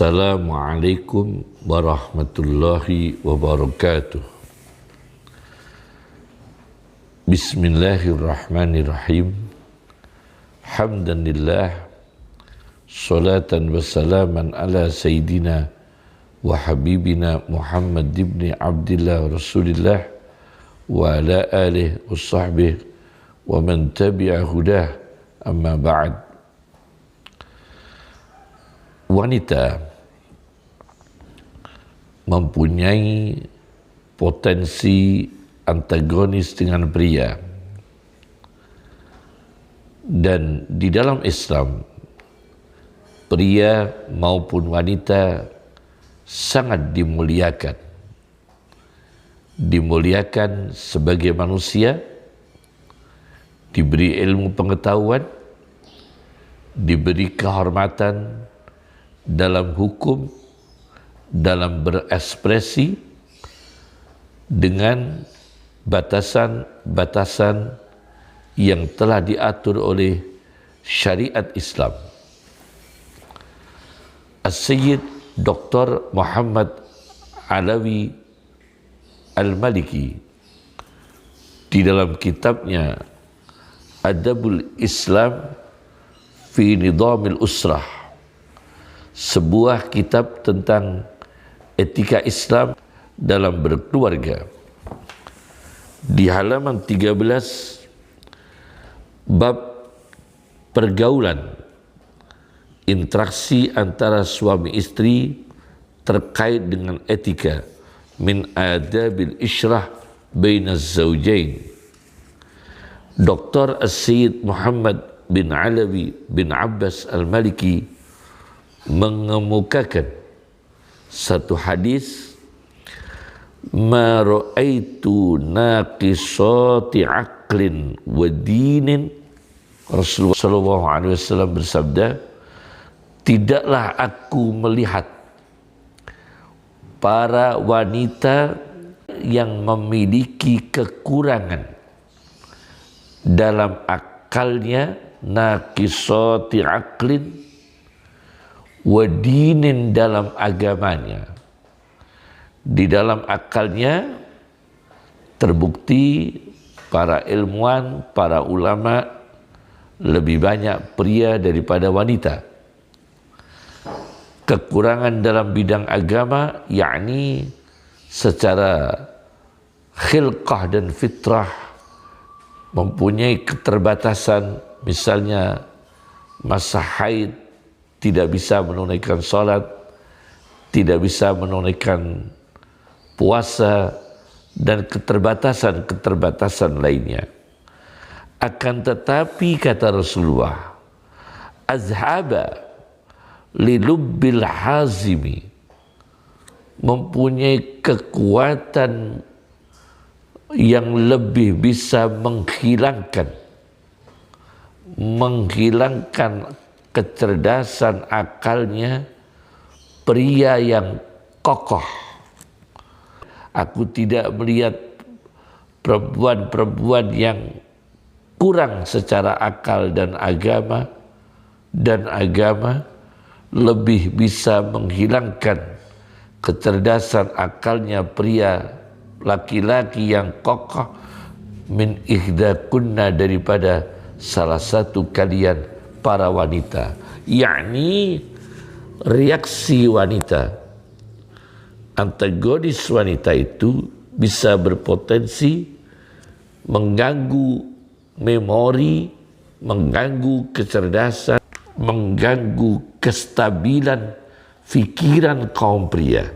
Assalamualaikum warahmatullahi wabarakatuh. Bismillahirrahmanirrahim. Hamdanillah, salatan wassalaman ala sayyidina wa habibina Muhammad ibn Abdillah Rasulillah wa ala alihi wa sahbihi wa man tabi'a hudah, amma ba'd. Wanita mempunyai potensi antagonis dengan pria, dan di dalam Islam pria maupun wanita sangat dimuliakan sebagai manusia, diberi ilmu pengetahuan, diberi kehormatan dalam hukum, dalam berekspresi dengan batasan-batasan yang telah diatur oleh syariat Islam. As-Sayyid Dr. Muhammad Alawi Al-Maliki di dalam kitabnya Adabul Islam fi Nidhamil Usrah, sebuah kitab tentang etika Islam dalam berkeluarga, di halaman 13 bab pergaulan, interaksi antara suami istri terkait dengan etika, min adabil isyrah bainaz zawjain. Dr. As-Sayyid Muhammad bin Alawi bin Abbas Al-Maliki mengemukakan satu hadis, ma ra'aitu naqisati aqlin wa dinin. Rasulullah sallallahu alaihi wasallam bersabda, tidaklah aku melihat para wanita yang memiliki kekurangan dalam akalnya, naqisati aqlin wa dinin, dalam agamanya, di dalam akalnya. Terbukti para ilmuwan, para ulama lebih banyak pria daripada wanita. Kekurangan dalam bidang agama, yakni secara khilqah dan fitrah, mempunyai keterbatasan, misalnya masa haid, tidak bisa menunaikan salat, tidak bisa menunaikan puasa, dan keterbatasan-keterbatasan lainnya. Akan tetapi kata Rasulullah, azhaba lilubbil hazimi, mempunyai kekuatan yang lebih bisa menghilangkan kecerdasan akalnya pria yang kokoh. Aku tidak melihat perempuan-perempuan yang kurang secara akal dan agama lebih bisa menghilangkan kecerdasan akalnya pria laki-laki yang kokoh, min ihdakunna, daripada salah satu kalian para wanita, yakni reaksi wanita, antagonis wanita itu bisa berpotensi mengganggu memori, mengganggu kecerdasan, mengganggu kestabilan fikiran kaum pria.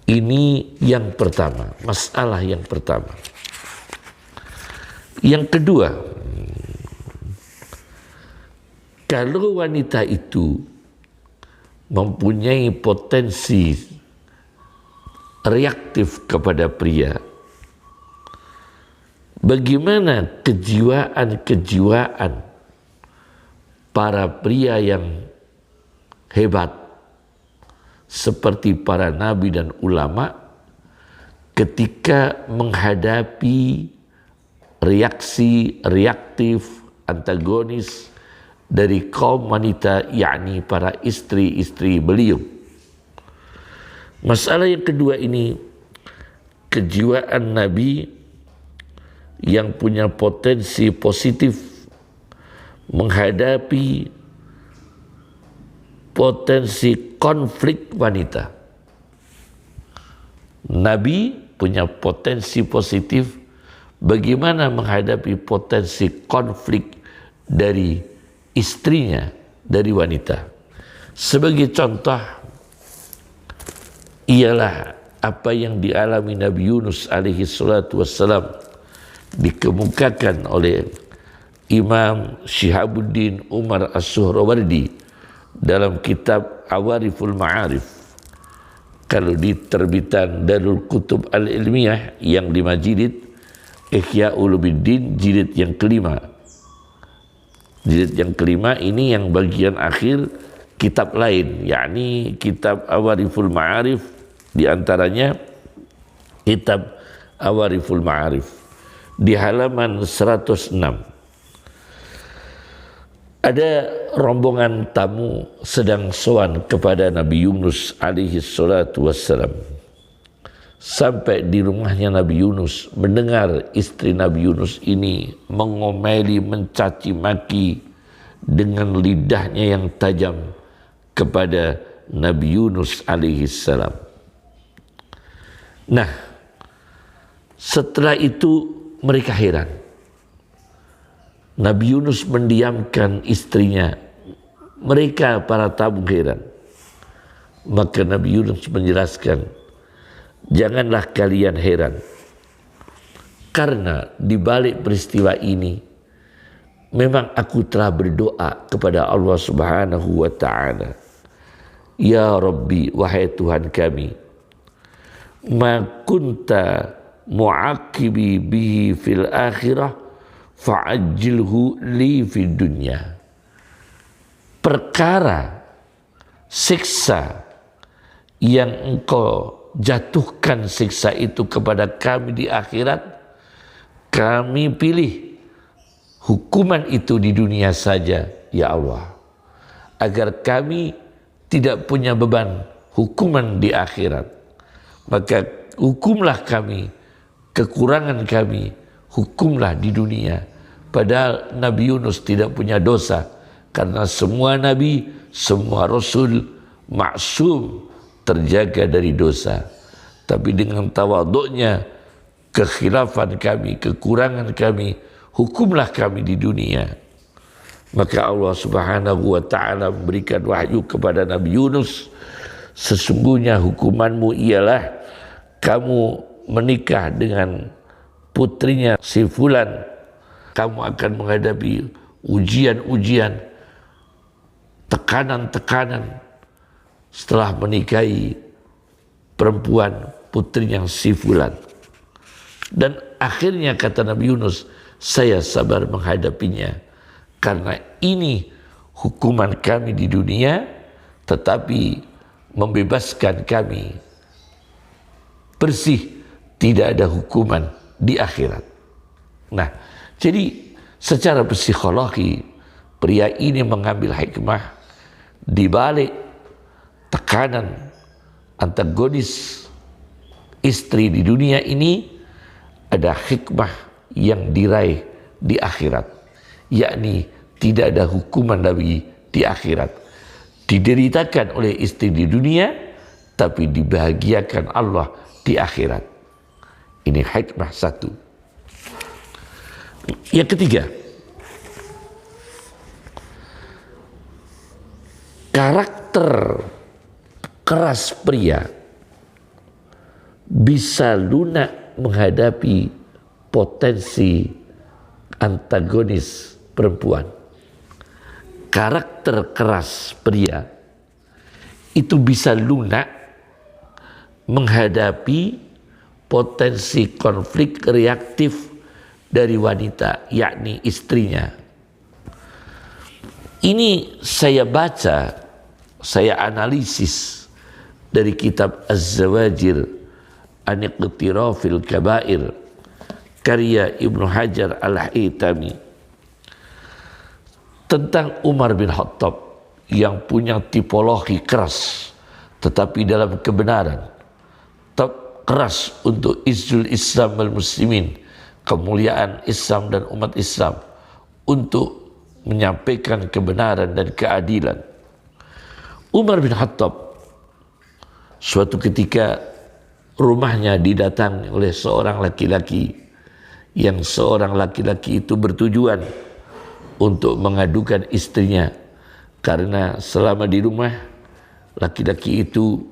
Ini yang pertama, masalah yang pertama. Yang kedua, kalau wanita itu mempunyai potensi reaktif kepada pria, bagaimana kejiwaan para pria yang hebat seperti para nabi dan ulama ketika menghadapi reaksi reaktif antagonis dari kaum wanita, yakni para istri-istri beliau. Masalah yang kedua ini, kejiwaan Nabi yang punya potensi positif menghadapi potensi konflik wanita. Nabi punya potensi positif bagaimana menghadapi potensi konflik dari istrinya, dari wanita. Sebagai contoh ialah apa yang dialami Nabi Yunus alaihi salatu wassalam, dikemukakan oleh Imam Syihabuddin Umar As-Suhrawardi dalam kitab Awariful Ma'arif. Kalau di terbitan Darul Kutub Al-Ilmiyah yang 5 jilid, Ihya Ulumuddin jilid yang kelima. Jilid yang kelima ini yang bagian akhir kitab lain, yakni kitab Awariful Ma'arif, di antaranya kitab Awariful Ma'arif di halaman 106. Ada rombongan tamu sedang sowan kepada Nabi Yunus alaihi salatu wassalam. Sampai di rumahnya Nabi Yunus, mendengar istri Nabi Yunus ini mengomeli, mencaci maki dengan lidahnya yang tajam kepada Nabi Yunus alaihi salam. Nah, setelah itu mereka heran. Nabi Yunus mendiamkan istrinya. Mereka para tamu heran. Maka Nabi Yunus menjelaskan, janganlah kalian heran. Karena di balik peristiwa ini, memang aku telah berdoa kepada Allah Subhanahu wa ta'ala. Ya Rabbi, wahai Tuhan kami, ma kunta mu'aqibi bihi fil akhirah fa'ajilhu li fid dunya. Perkara siksa yang engkau jatuhkan siksa itu kepada kami di akhirat, kami pilih hukuman itu di dunia saja ya Allah, agar kami tidak punya beban hukuman di akhirat. Maka hukumlah kami kekurangan kami, hukumlah di dunia. Padahal Nabi Yunus tidak punya dosa, karena semua nabi, semua rasul maksum, terjaga dari dosa. Tapi dengan tawaduknya, kekhilafan kami, kekurangan kami, hukumlah kami di dunia. Maka Allah Subhanahu wa ta'ala memberikan wahyu kepada Nabi Yunus, sesungguhnya hukumanmu ialah kamu menikah dengan putrinya si fulan, kamu akan menghadapi ujian-ujian, tekanan-tekanan setelah menikahi perempuan putrinya si fulan. Dan akhirnya kata Nabi Yunus, saya sabar menghadapinya karena ini hukuman kami di dunia, tetapi membebaskan kami bersih, tidak ada hukuman di akhirat. Nah, jadi secara psikologi pria ini mengambil hikmah di balik tekanan antagonis istri di dunia ini, ada hikmah yang diraih di akhirat, yakni tidak ada hukuman lagi di akhirat. Dideritakan oleh istri di dunia, tapi dibahagiakan Allah di akhirat. Ini hikmah satu. Yang ketiga, karakter keras pria bisa lunak menghadapi potensi antagonis perempuan. Karakter keras pria itu bisa lunak menghadapi potensi konflik reaktif dari wanita, yakni istrinya. Ini saya baca, saya analisis dari kitab Az-Zawajir an Iqtirafil Kabair karya Ibnu Hajar Al-Haytami. tentang Umar bin Khattab yang punya tipologi keras, tetapi dalam kebenaran, tetap keras untuk izzul Islam wal muslimin, kemuliaan Islam dan umat Islam, untuk menyampaikan kebenaran dan keadilan. Umar bin Khattab suatu ketika rumahnya didatangi oleh seorang laki-laki, yang seorang laki-laki itu bertujuan untuk mengadukan istrinya, karena selama di rumah laki-laki itu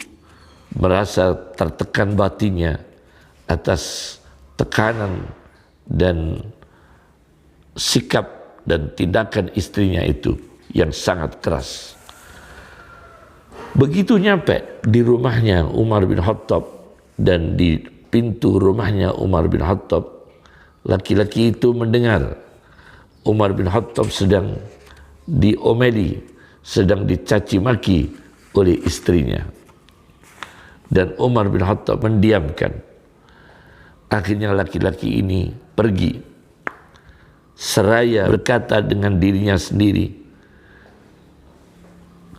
merasa tertekan batinnya atas tekanan dan sikap dan tindakan istrinya itu yang sangat keras. Begitu nyampe di rumahnya Umar bin Khattab dan di pintu rumahnya Umar bin Khattab, laki-laki itu mendengar Umar bin Khattab sedang diomeli, sedang dicaci maki oleh istrinya. Dan Umar bin Khattab mendiamkan. Akhirnya laki-laki ini pergi, seraya berkata dengan dirinya sendiri,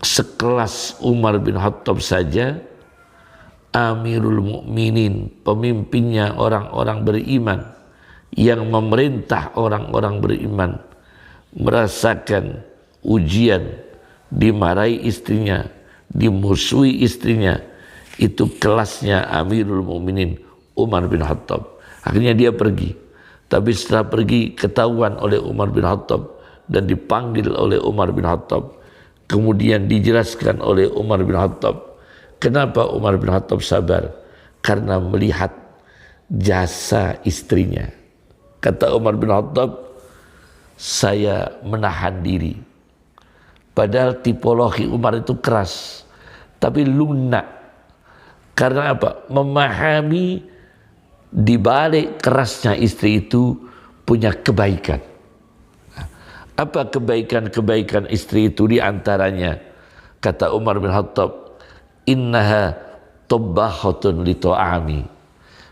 sekelas Umar bin Khattab saja, Amirul Mukminin, pemimpinnya orang-orang beriman, yang memerintah orang-orang beriman, merasakan ujian, dimarahi istrinya, dimusuhi istrinya, itu kelasnya Amirul Mukminin Umar bin Khattab. Akhirnya dia pergi, tapi setelah pergi ketahuan oleh Umar bin Khattab dan dipanggil oleh Umar bin Khattab. Kemudian dijelaskan oleh Umar bin Khattab, kenapa Umar bin Khattab sabar? Karena melihat jasa istrinya. Kata Umar bin Khattab, saya menahan diri. Padahal tipologi Umar itu keras, tapi lunak. Karena apa? Memahami di balik kerasnya istri itu punya kebaikan. Apa kebaikan-kebaikan istri itu? Di antaranya, kata Umar bin Khattab, innaha tabbahatun li ta'ami.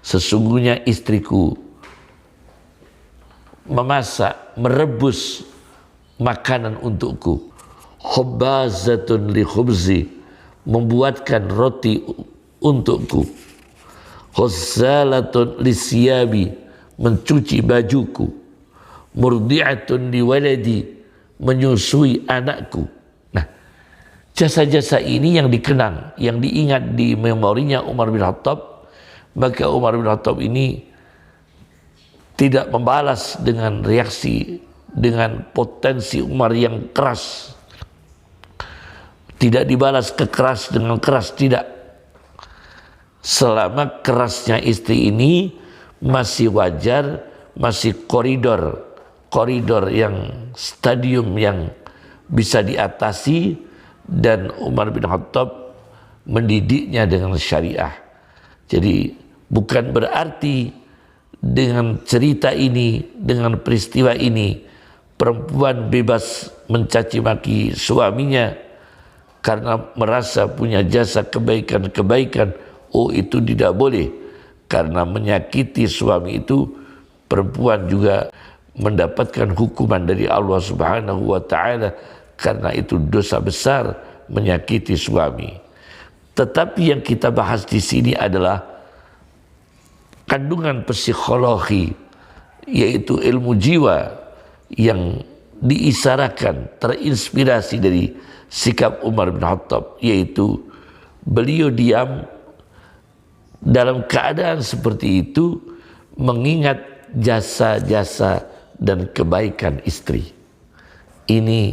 Sesungguhnya istriku memasak, merebus makanan untukku. Khubbazatun li khubzi, membuatkan roti untukku. Khuzzalatun li siyabi, mencuci bajuku. Murdi'atun li waladi, menyusui anakku. Nah, jasa-jasa ini yang dikenang, yang diingat di memorinya Umar bin Khattab. Maka Umar bin Khattab ini tidak membalas dengan reaksi, dengan potensi Umar yang keras. Tidak dibalas kekeras dengan keras, tidak. Selama kerasnya istri ini masih wajar, masih koridor yang stadium yang bisa diatasi, dan Umar bin Khattab mendidiknya dengan syariah. Jadi bukan berarti dengan cerita ini, dengan peristiwa ini, perempuan bebas mencaci maki suaminya karena merasa punya jasa kebaikan-kebaikan. Oh, itu tidak boleh. Karena menyakiti suami itu, perempuan juga mendapatkan hukuman dari Allah Subhanahu wa taala, karena itu dosa besar menyakiti suami. Tetapi yang kita bahas di sini adalah kandungan psikologi, yaitu ilmu jiwa yang diisarakan, terinspirasi dari sikap Umar bin Khattab, yaitu beliau diam dalam keadaan seperti itu, mengingat jasa-jasa dan kebaikan istri. Ini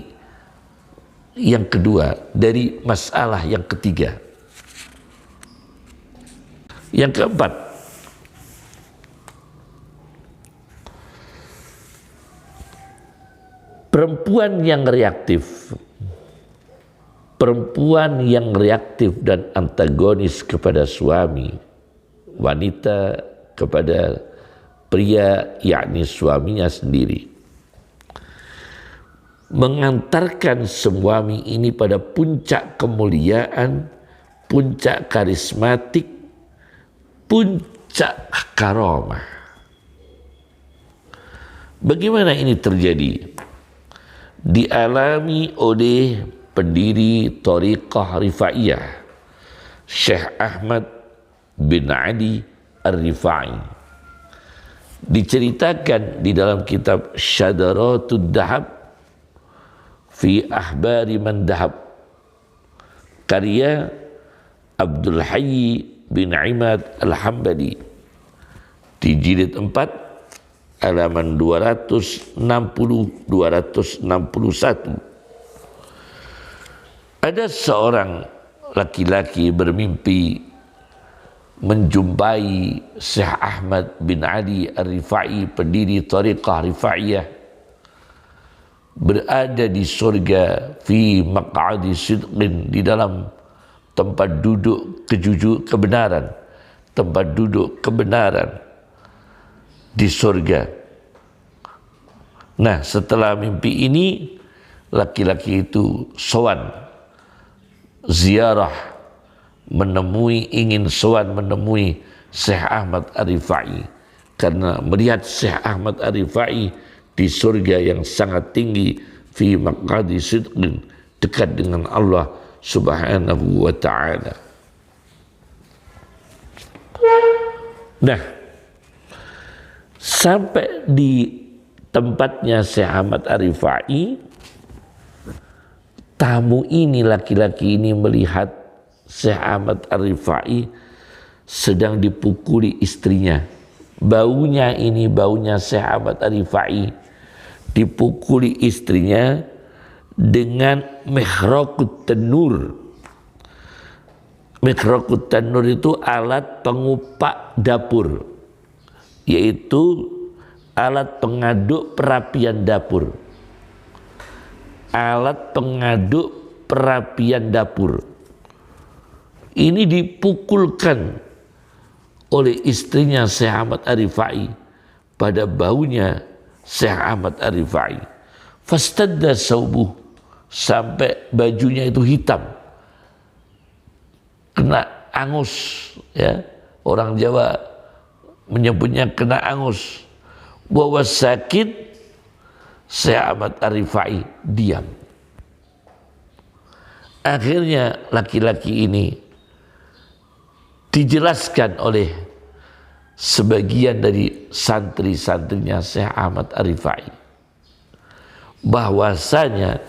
yang kedua dari masalah yang ketiga. Yang keempat, perempuan yang reaktif. Perempuan yang reaktif dan antagonis kepada suami, wanita kepada pria, yakni suaminya sendiri, mengantarkan suami ini pada puncak kemuliaan, puncak karismatik, puncak karamah. Bagaimana ini terjadi? dialami oleh pendiri Thariqah Rifaiyah Syekh Ahmad bin Ali Ar-Rifai. Diceritakan di dalam kitab Syadaratud Dahab fi Ahbari Man Dahab, karya Abdul Hayy bin Imad Al-Hambali, di jilid 4 halaman 260-261. Ada seorang laki-laki bermimpi menjumpai Syekh Ahmad bin Ali Ar-Rifai, pendiri Thariqah Rifaiyah, berada di surga fi maq'adi sidqin, di dalam tempat duduk kebenaran, tempat duduk kebenaran di surga. Nah, setelah mimpi ini laki-laki itu sowan ziarah, ingin sowan menemui Syekh Ahmad Ar-Rifai, karena melihat Syekh Ahmad Ar-Rifai di surga yang sangat tinggi fi maq'adi sidqin, dekat dengan Allah Subhanahu wa ta'ala. Nah, sampai di tempatnya Syekh Ahmad Ar-Rifai, tamu ini, laki-laki ini melihat Syekh Ahmad Ar-Rifai sedang dipukuli istrinya. Baunya Syekh Ahmad Ar-Rifai dipukuli istrinya dengan mihraqut tanur. Mihraqut tanur itu alat pengupak dapur, yaitu alat pengaduk perapian dapur. Alat pengaduk perapian dapur ini dipukulkan oleh istrinya Syekh Ahmad Ar-Rifai pada baunya Syekh Ahmad Ar-Rifai. Fastadda saubuh, sampai bajunya itu hitam, kena angus, ya. Orang Jawa menyebutnya kena angus. Wa sakit, Syekh Ahmad Ar-Rifai diam. Akhirnya laki-laki ini dijelaskan oleh sebagian dari santri-santrinya Syekh Ahmad Ar-Rifai bahwasanya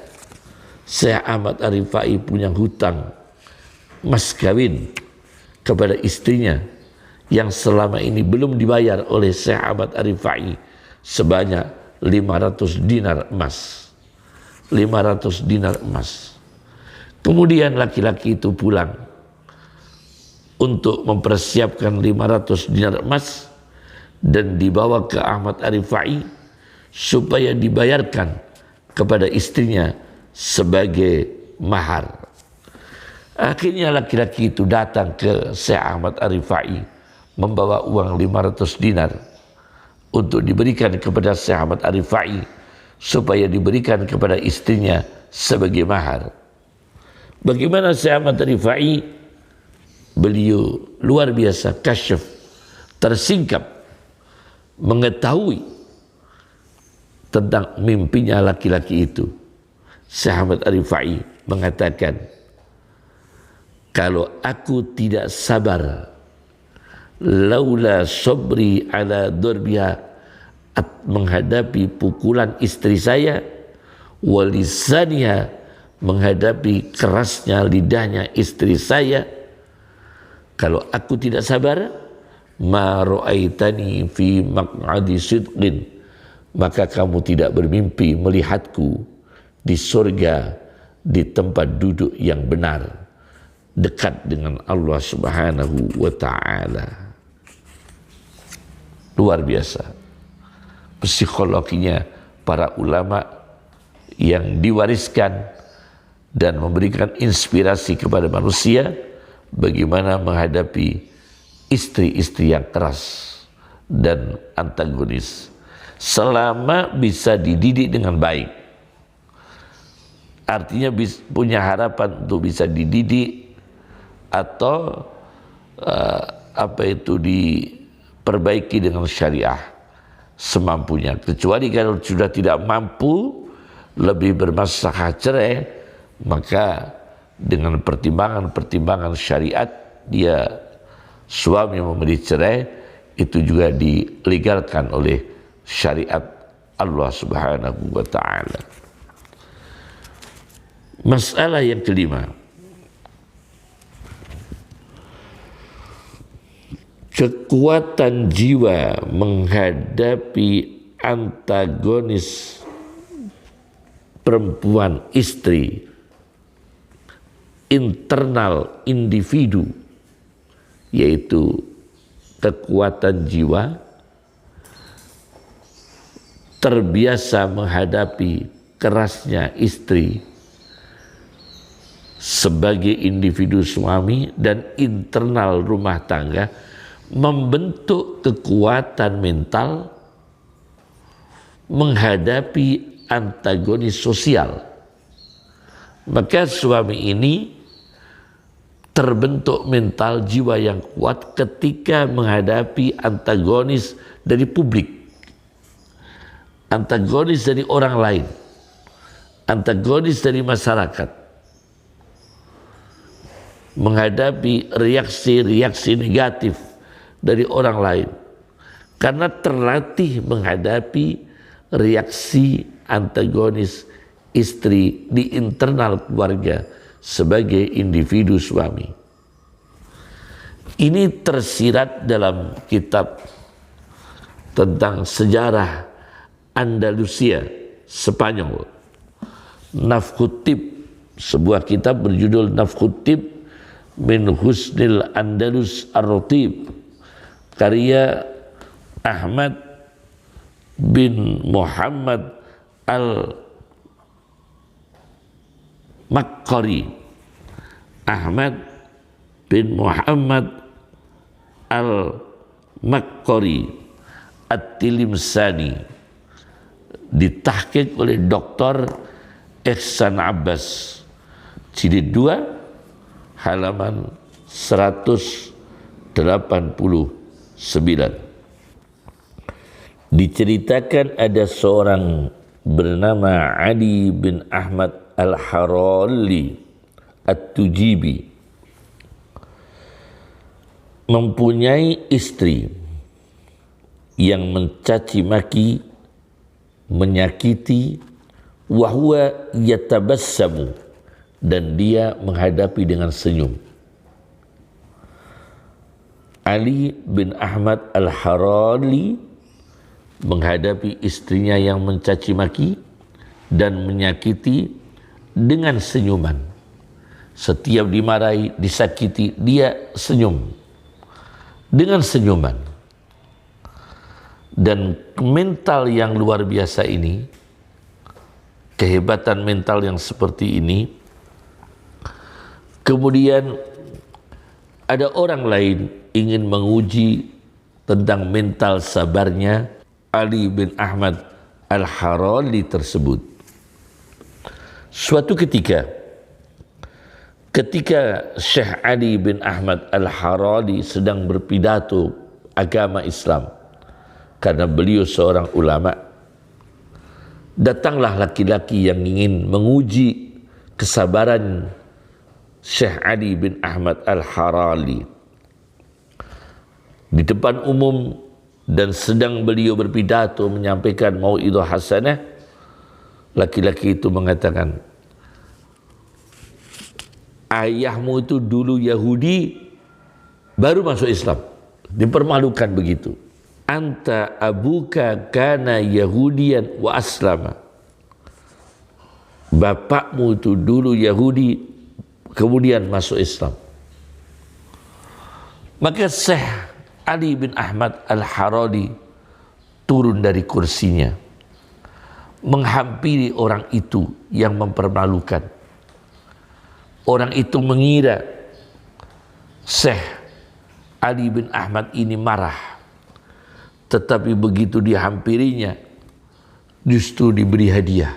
Syekh Ahmad Ar-Rifai punya hutang mas kawin kepada istrinya yang selama ini belum dibayar oleh Syekh Ahmad Ar-Rifai sebanyak 500 dinar emas. 500 dinar emas. Kemudian laki-laki itu pulang untuk mempersiapkan 500 dinar emas dan dibawa ke Ahmad Ar-Rifai supaya dibayarkan kepada istrinya sebagai mahar. Akhirnya laki-laki itu datang ke Syekh Ahmad Ar-Rifai membawa uang 500 dinar untuk diberikan kepada Syekh Ahmad Ar-Rifai supaya diberikan kepada istrinya sebagai mahar. Bagaimana Syekh Ahmad Ar-Rifai? Beliau luar biasa kasyaf, tersingkap mengetahui tentang mimpinya laki-laki itu. Syekh Ahmad Ar-Rifai mengatakan, kalau aku tidak sabar, laula sabri ala durbiha, menghadapi pukulan istri saya, walisaniha, menghadapi kerasnya lidahnya istri saya, kalau aku tidak sabar, ma ra'aitani fi maq'adi sidqin, maka kamu tidak bermimpi melihatku di surga, di tempat duduk yang benar, dekat dengan Allah Subhanahu wa ta'ala. Luar biasa psikologinya para ulama yang diwariskan dan memberikan inspirasi kepada manusia bagaimana menghadapi istri-istri yang keras dan antagonis selama bisa dididik dengan baik. Artinya punya harapan untuk bisa dididik atau diperbaiki dengan syariah semampunya. Kecuali kalau sudah tidak mampu, lebih bermaslahah cerai, maka dengan pertimbangan-pertimbangan syariat dia suami memilih cerai, itu juga dilegalkan oleh syariat Allah Subhanahu wa ta'ala. Masalah yang kelima, kekuatan jiwa menghadapi antagonis perempuan istri, internal individu, yaitu kekuatan jiwa terbiasa menghadapi kerasnya istri sebagai individu suami dan internal rumah tangga, membentuk kekuatan mental menghadapi antagonis sosial. Maka suami ini terbentuk mental jiwa yang kuat ketika menghadapi antagonis dari publik, antagonis dari orang lain, antagonis dari masyarakat, menghadapi reaksi-reaksi negatif dari orang lain, karena terlatih menghadapi reaksi antagonis istri di internal keluarga sebagai individu suami. Ini tersirat dalam kitab tentang sejarah Andalusia, Spanyol, Nafkhut Tib, sebuah kitab berjudul Nafkhut Tib min Husnil Andalus Ar-Ratib, karya Ahmad bin Muhammad Al-Makkari. Ahmad bin Muhammad Al-Makkari At-Tilimsani, ditahqiq oleh Dr. Ihsan Abbas, jilid 2 halaman 189. Diceritakan ada seorang bernama Ali bin Ahmad Al-Harali At-Tujibi, mempunyai istri yang mencaci maki, menyakiti, wahwa yatabassamu, dan dia menghadapi dengan senyum. Ali bin Ahmad Al-Harali menghadapi istrinya yang mencaci maki dan menyakiti dengan senyuman. Setiap dimarahi, disakiti, dia senyum dengan senyuman. Dan mental yang luar biasa ini, kehebatan mental yang seperti ini, kemudian ada orang lain ingin menguji tentang mental sabarnya Ali bin Ahmad Al-Harali tersebut. Suatu ketika Syekh Ali bin Ahmad Al-Harali sedang berpidato agama Islam, karena beliau seorang ulama, datanglah laki-laki yang ingin menguji kesabaran Syekh Ali bin Ahmad Al-Harali di depan umum, dan sedang beliau berpidato menyampaikan mau'idhah hasanah. Laki-laki itu mengatakan, ayahmu itu dulu Yahudi baru masuk Islam, dipermalukan begitu. Anta abuka kana Yahudian wa aslama, bapakmu itu dulu Yahudi kemudian masuk Islam. Maka Syekh Ali bin Ahmad Al-Harali turun dari kursinya, menghampiri orang itu yang mempermalukan. Orang itu mengira Syekh Ali bin Ahmad ini marah, tetapi begitu dihampirinya justru diberi hadiah.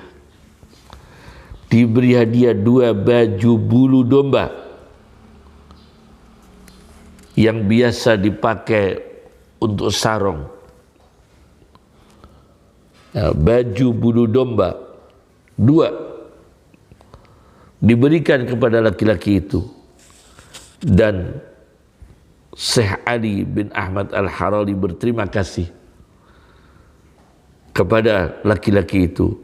Diberi hadiah 2 baju bulu domba yang biasa dipakai untuk sarung. Baju bulu domba Dua, diberikan kepada laki-laki itu. Dan Syekh Ali bin Ahmad Al-Harali berterima kasih kepada laki-laki itu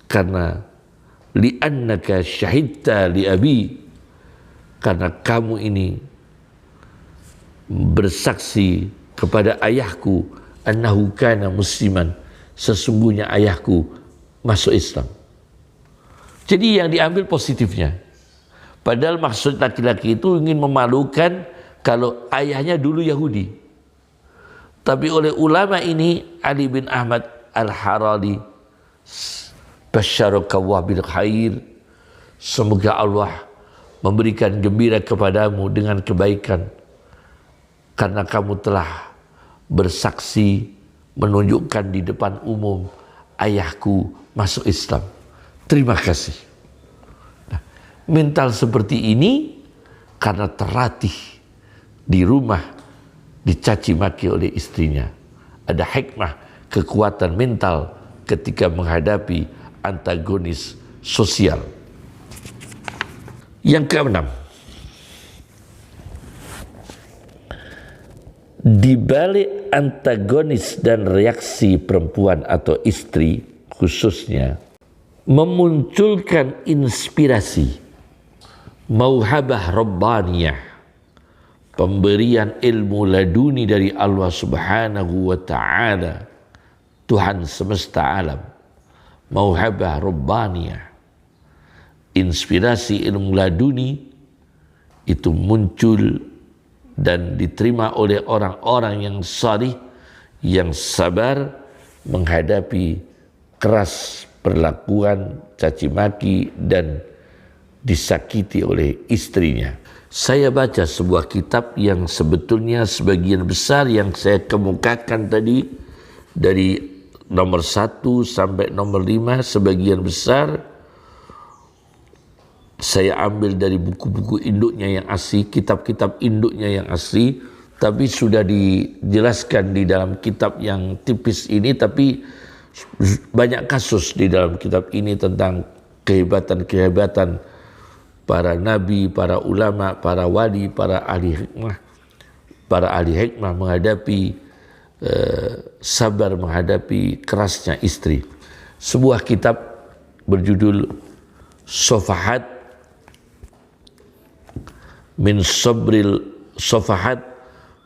karena li'annaka syahidta li abi, karena kamu ini bersaksi kepada ayahku annahu kana musliman, sesungguhnya ayahku masuk Islam. Jadi yang diambil positifnya. Padahal maksud laki-laki itu ingin memalukan kalau ayahnya dulu Yahudi. Tapi oleh ulama ini, Ali bin Ahmad Al-Harali, basyarakallah bil khair, semoga Allah memberikan gembira kepadamu dengan kebaikan karena kamu telah bersaksi menunjukkan di depan umum ayahku masuk Islam. Terima kasih. Nah, mental seperti ini karena terlatih di rumah dicaci maki oleh istrinya. Ada hikmah, kekuatan mental ketika menghadapi antagonis sosial. Yang keenam, di balik antagonis dan reaksi perempuan atau istri khususnya memunculkan inspirasi, mauhabah rabbaniyah, pemberian ilmu laduni dari Allah Subhanahu wa ta'ala, Tuhan semesta alam. Mauhabah rabbaniyah, inspirasi ilmu laduni itu muncul dan diterima oleh orang-orang yang salih, yang sabar menghadapi keras perlakuan, caci maki dan disakiti oleh istrinya. Saya baca sebuah kitab yang sebetulnya sebagian besar yang saya kemukakan tadi dari nomor 1 sampai nomor 5 sebagian besar saya ambil dari buku-buku induknya yang asli, kitab-kitab induknya yang asli, tapi sudah dijelaskan di dalam kitab yang tipis ini, tapi banyak kasus di dalam kitab ini tentang kehebatan-kehebatan para nabi, para ulama, para wali, para ahli hikmah menghadapi sabar menghadapi kerasnya istri. Sebuah kitab berjudul Sofahat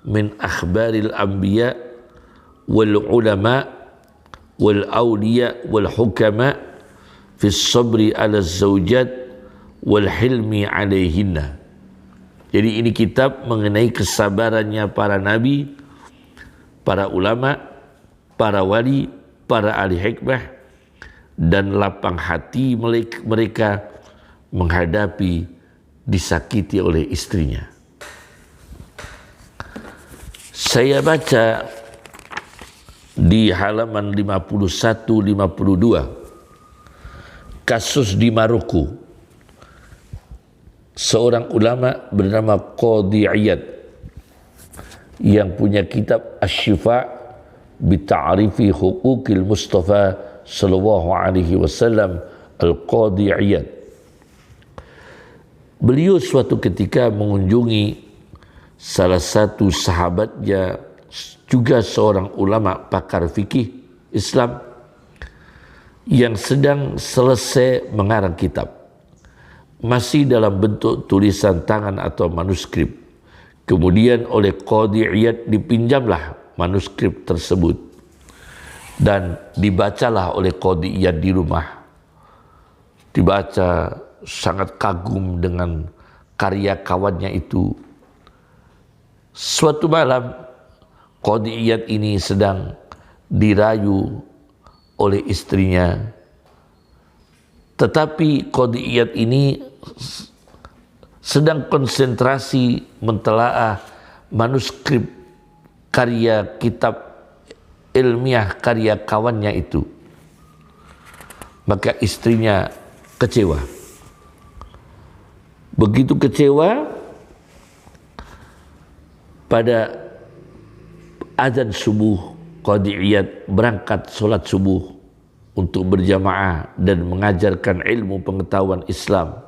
min akhbaril anbiya wal ulama wal awliya wal hukama fi sabri ala zawjat wal hilmi alaihinna. Jadi ini kitab mengenai kesabarannya para nabi, para ulama, para wali, para ahli hikmah, dan lapang hati mereka menghadapi disakiti oleh istrinya. Saya baca di halaman 51-52 kasus di Maroko. Seorang ulama bernama Qadhi Iyad yang punya kitab Asy-Syifa bi Ta'rifi Huquqil Mustafa sallallahu alaihi wasallam, Al-Qadhi Iyad. Beliau suatu ketika mengunjungi salah satu sahabatnya, juga seorang ulama pakar fikih Islam, yang sedang selesai mengarang kitab, masih dalam bentuk tulisan tangan atau manuskrip. Kemudian oleh Qadhi Iyad dipinjamlah manuskrip tersebut dan dibacalah oleh Qadhi Iyad di rumah. Dibaca, sangat kagum dengan karya kawannya itu. Suatu malam Qadhi Iyad ini sedang dirayu oleh istrinya, tetapi Qadhi Iyad ini sedang konsentrasi mentelaah manuskrip karya kitab ilmiah karya kawannya itu. Maka istrinya kecewa. Begitu kecewa, pada azan subuh Qadhi Iyad berangkat sholat subuh untuk berjamaah dan mengajarkan ilmu pengetahuan Islam.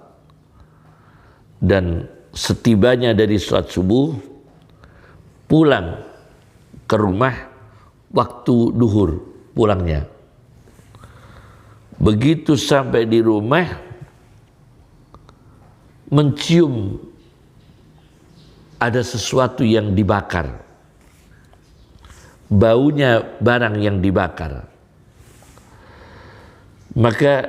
Dan setibanya dari sholat subuh, pulang ke rumah waktu duhur pulangnya. Begitu sampai di rumah, mencium ada sesuatu yang dibakar, baunya barang yang dibakar. Maka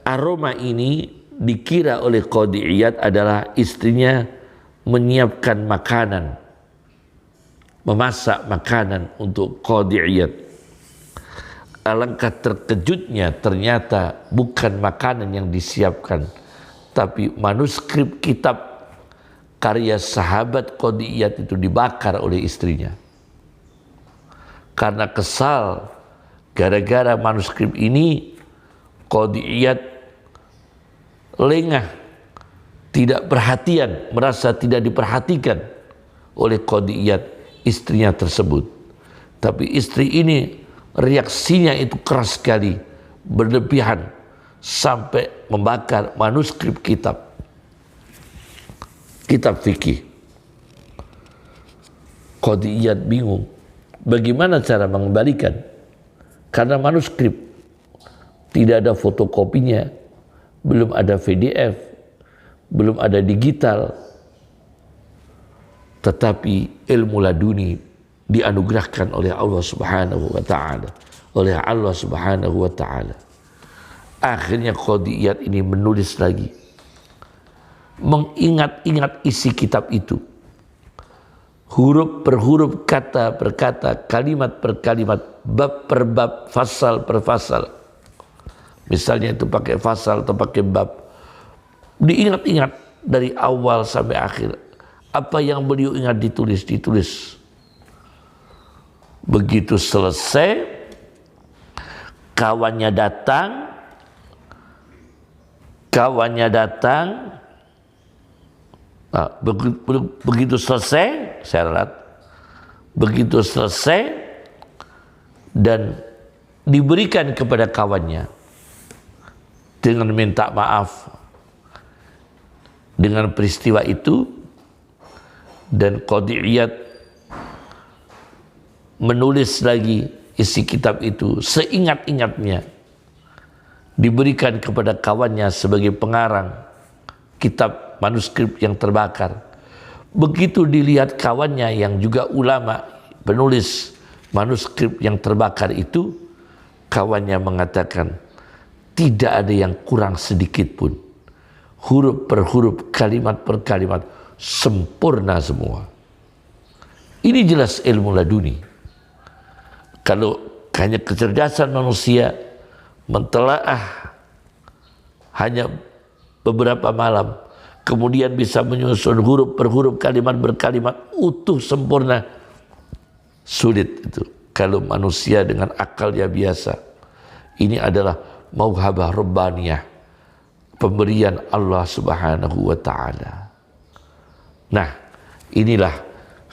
aroma ini dikira oleh Qadhi Iyad adalah istrinya menyiapkan makanan, memasak makanan untuk Qadhi Iyad. Alangkah terkejutnya, ternyata bukan makanan yang disiapkan, tapi manuskrip kitab karya sahabat Qadhi Iyad itu dibakar oleh istrinya. Karena kesal, gara-gara manuskrip ini Qadhi Iyad lengah, tidak perhatian, merasa tidak diperhatikan oleh Qadhi Iyad, istrinya tersebut. Tapi istri ini reaksinya itu keras sekali, berlebihan, sampai membakar manuskrip kitab fikih. Qadhi Iyad bingung bagaimana cara mengembalikan, karena manuskrip tidak ada fotokopinya, belum ada PDF, belum ada digital. Tetapi ilmu laduni dianugerahkan oleh Allah Subhanahu wa taala, Akhirnya Qadhi Iyad ini menulis lagi, mengingat-ingat isi kitab itu, huruf per huruf, kata per kata, kalimat per kalimat, bab per bab, fasal per fasal. Misalnya itu pakai fasal atau pakai bab, diingat-ingat dari awal sampai akhir. Apa yang beliau ingat ditulis. Begitu selesai, kawannya datang. Nah, begitu selesai, begitu selesai dan diberikan kepada kawannya dengan minta maaf dengan peristiwa itu, dan Qadhi Iyad menulis lagi isi kitab itu seingat-ingatnya, diberikan kepada kawannya sebagai pengarang kitab manuskrip yang terbakar. Begitu dilihat kawannya yang juga ulama penulis manuskrip yang terbakar itu, kawannya mengatakan tidak ada yang kurang sedikit pun, huruf per huruf, kalimat per kalimat, sempurna semua. Ini jelas ilmu laduni. Kalau hanya kecerdasan manusia mentelaah hanya beberapa malam, kemudian bisa menyusun huruf per huruf, kalimat berkalimat utuh sempurna, sulit itu. Kalau manusia dengan akalnya biasa, ini adalah mauhabah rabbaniyah, pemberian Allah Subhanahu wa taala. Nah, inilah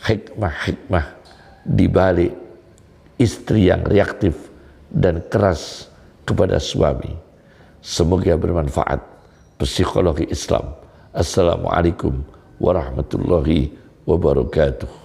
hikmah-hikmah di balik istri yang reaktif dan keras kepada suami. Semoga bermanfaat. Psikologi Islam. Assalamualaikum warahmatullahi wabarakatuh.